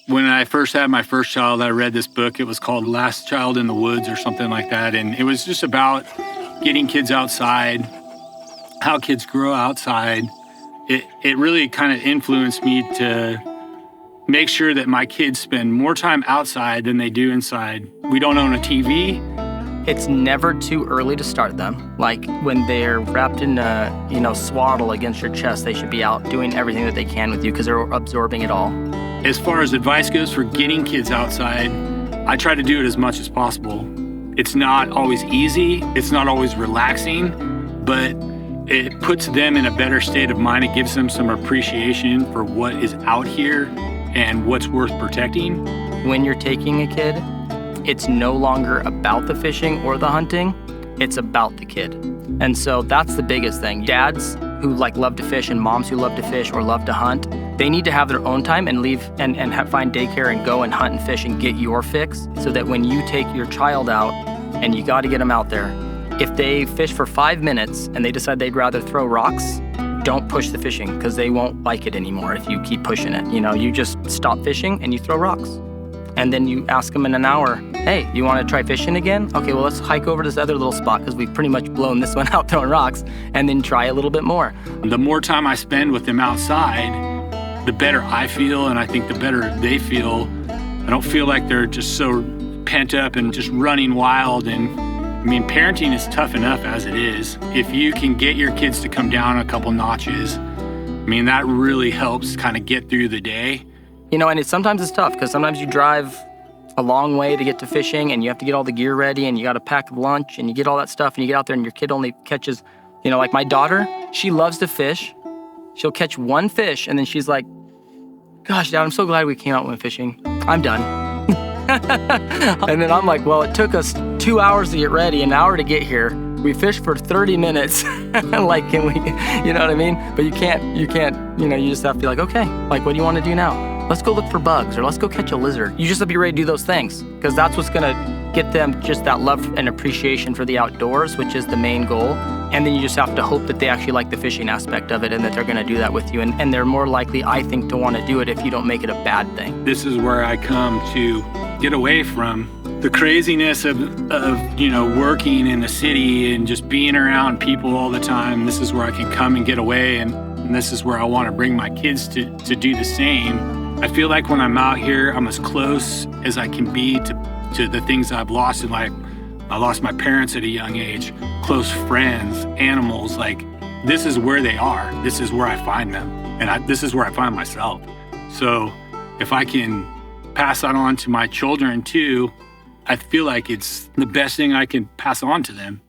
When I first had my first child, I read this book. It was called Last Child in the Woods or something like that. And it was just about getting kids outside, how kids grow outside. It really kind of influenced me to make sure that my kids spend more time outside than they do inside. We don't own a TV. It's never too early to start them. Like when they're wrapped in a, swaddle against your chest, they should be out doing everything that they can with you because they're absorbing it all. As far as advice goes for getting kids outside, I try to do it as much as possible. It's not always easy, it's not always relaxing, but it puts them in a better state of mind. It gives them some appreciation for what is out here and what's worth protecting. When you're taking a kid, it's no longer about the fishing or the hunting, it's about the kid. And so that's the biggest thing. Dads who love to fish and moms who love to fish or love to hunt, they need to have their own time and leave and find daycare and go and hunt and fish and get your fix so that when you take your child out, and you gotta get them out there, if they fish for 5 minutes and they decide they'd rather throw rocks, don't push the fishing because they won't like it anymore if you keep pushing it. You just stop fishing and you throw rocks. And then you ask them in an hour, hey, you want to try fishing again? Okay, well, let's hike over to this other little spot because we've pretty much blown this one out throwing rocks, and then try a little bit more. The more time I spend with them outside, the better I feel, and I think the better they feel. I don't feel like they're just so pent up and just running wild. And parenting is tough enough as it is. If you can get your kids to come down a couple notches, that really helps kind of get through the day. And sometimes it's tough because sometimes you drive a long way to get to fishing and you have to get all the gear ready and you got to pack lunch and you get all that stuff and you get out there and your kid only catches, like my daughter, she loves to fish. She'll catch one fish and then she's like, gosh, Dad, I'm so glad we came out and went fishing. I'm done. And then I'm like, well, it took us 2 hours to get ready, an hour to get here. We fished for 30 minutes. Can we, you know what I mean? But you can't, you just have to be like, okay, what do you want to do now? Let's go look for bugs or let's go catch a lizard. You just have to be ready to do those things because that's what's gonna get them just that love and appreciation for the outdoors, which is the main goal. And then you just have to hope that they actually like the fishing aspect of it and that they're gonna do that with you. And they're more likely, I think, to wanna do it if you don't make it a bad thing. This is where I come to get away from the craziness of working in the city and just being around people all the time. This is where I can come and get away, and this is where I wanna bring my kids to do the same. I feel like when I'm out here, I'm as close as I can be to the things I've lost in life. I lost my parents at a young age, close friends, animals. This is where they are. This is where I find them. And this is where I find myself. So if I can pass that on to my children too, I feel like it's the best thing I can pass on to them.